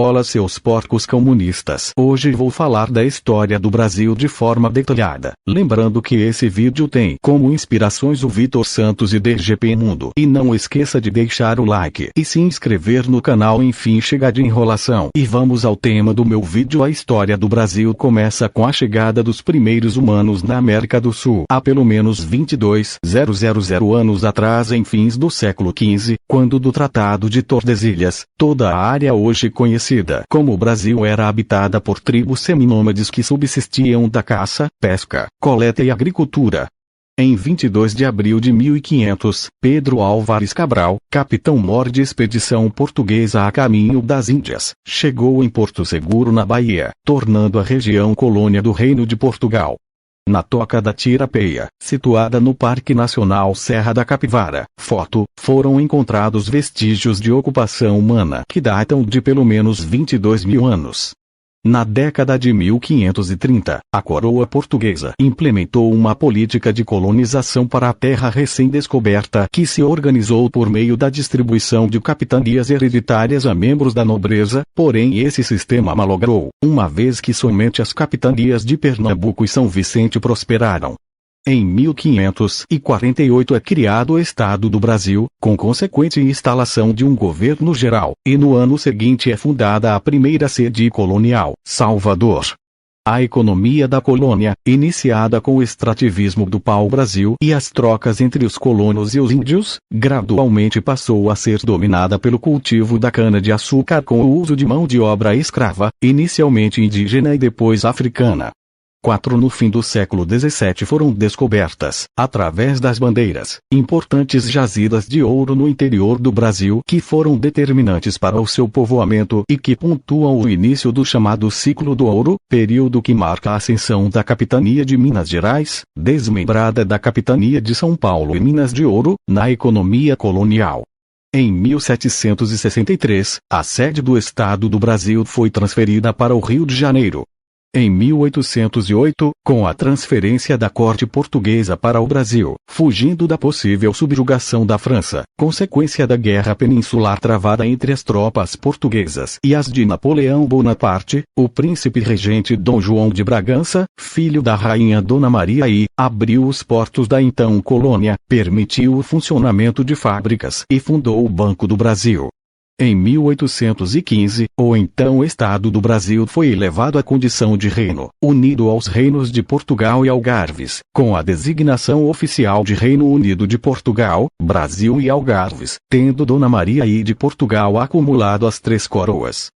Olá, seus porcos comunistas. Hoje vou falar da história do Brasil de forma detalhada. Lembrando que esse vídeo tem como inspirações o Vitor Santos e DGP Mundo. E não esqueça de deixar o like e se inscrever no canal. Enfim, chega de enrolação. E vamos ao tema do meu vídeo. A história do Brasil começa com a chegada dos primeiros humanos na América do Sul. Há pelo menos 22.000 anos atrás, em fins do século XV, quando do Tratado de Tordesilhas, toda a área hoje conhecida como Brasil era habitada por tribos seminômades que subsistiam da caça, pesca, coleta e agricultura. Em 22 de abril de 1500, Pedro Álvares Cabral, capitão-mor de expedição portuguesa a caminho das Índias, chegou em Porto Seguro, na Bahia, tornando a região colônia do Reino de Portugal. Na Toca da Tirapeia, situada no Parque Nacional Serra da Capivara, foram encontrados vestígios de ocupação humana que datam de pelo menos 22.000 anos. Na década de 1530, a coroa portuguesa implementou uma política de colonização para a terra recém-descoberta que se organizou por meio da distribuição de capitanias hereditárias a membros da nobreza, porém esse sistema malogrou, uma vez que somente as capitanias de Pernambuco e São Vicente prosperaram. Em 1548 é criado o Estado do Brasil, com consequente instalação de um governo geral, e no ano seguinte é fundada a primeira sede colonial, Salvador. A economia da colônia, iniciada com o extrativismo do pau-brasil e as trocas entre os colonos e os índios, gradualmente passou a ser dominada pelo cultivo da cana-de-açúcar com o uso de mão de obra escrava, inicialmente indígena e depois africana. No fim do século XVII foram descobertas, através das bandeiras, importantes jazidas de ouro no interior do Brasil que foram determinantes para o seu povoamento e que pontuam o início do chamado ciclo do ouro, período que marca a ascensão da capitania de Minas Gerais, desmembrada da capitania de São Paulo e Minas de Ouro, na economia colonial. Em 1763, a sede do Estado do Brasil foi transferida para o Rio de Janeiro. Em 1808, com a transferência da corte portuguesa para o Brasil, fugindo da possível subjugação da França, consequência da guerra peninsular travada entre as tropas portuguesas e as de Napoleão Bonaparte, o príncipe regente Dom João de Bragança, filho da rainha Dona Maria I, abriu os portos da então colônia, permitiu o funcionamento de fábricas e fundou o Banco do Brasil. Em 1815, o então Estado do Brasil foi elevado à condição de reino, unido aos reinos de Portugal e Algarves, com a designação oficial de Reino Unido de Portugal, Brasil e Algarves, tendo Dona Maria I de Portugal acumulado as três coroas.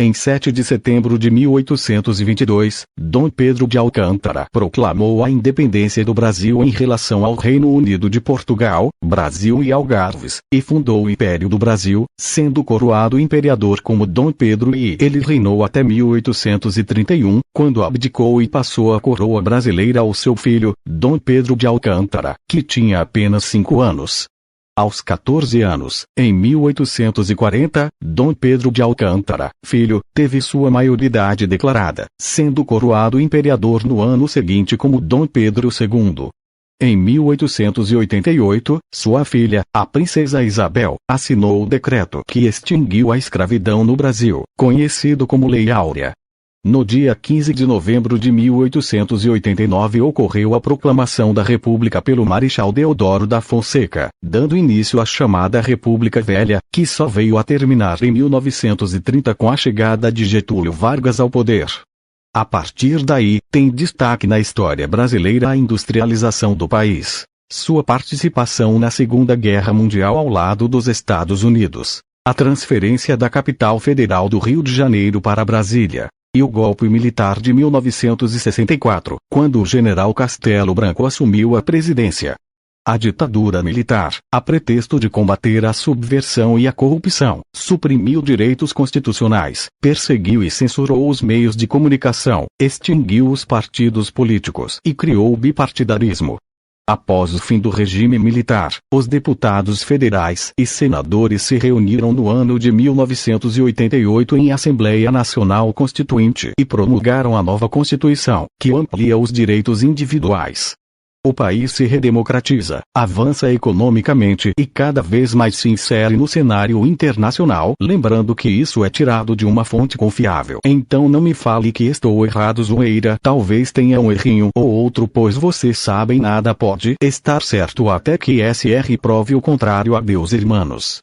Em 7 de setembro de 1822, Dom Pedro de Alcântara proclamou a independência do Brasil em relação ao Reino Unido de Portugal, Brasil e Algarves, e fundou o Império do Brasil, sendo coroado imperador como Dom Pedro I. Ele reinou até 1831, quando abdicou e passou a coroa brasileira ao seu filho, Dom Pedro de Alcântara, que tinha apenas 5 anos. Aos 14 anos, em 1840, Dom Pedro de Alcântara, filho, teve sua maioridade declarada, sendo coroado imperador no ano seguinte como Dom Pedro II. Em 1888, sua filha, a princesa Isabel, assinou o decreto que extinguiu a escravidão no Brasil, conhecido como Lei Áurea. No dia 15 de novembro de 1889 ocorreu a proclamação da República pelo Marechal Deodoro da Fonseca, dando início à chamada República Velha, que só veio a terminar em 1930 com a chegada de Getúlio Vargas ao poder. A partir daí, tem destaque na história brasileira a industrialização do país, sua participação na Segunda Guerra Mundial ao lado dos Estados Unidos, a transferência da capital federal do Rio de Janeiro para Brasília, e o golpe militar de 1964, quando o general Castelo Branco assumiu a presidência. A ditadura militar, a pretexto de combater a subversão e a corrupção, suprimiu direitos constitucionais, perseguiu e censurou os meios de comunicação, extinguiu os partidos políticos e criou o bipartidarismo. Após o fim do regime militar, os deputados federais e senadores se reuniram no ano de 1988 em Assembleia Nacional Constituinte e promulgaram a nova Constituição, que amplia os direitos individuais. O país se redemocratiza, avança economicamente e cada vez mais se insere no cenário internacional, lembrando que isso é tirado de uma fonte confiável. Então não me fale que estou errado, zoeira. Talvez tenha um errinho ou outro, pois vocês sabem, nada pode estar certo até que SR prove o contrário. Adeus, irmãos.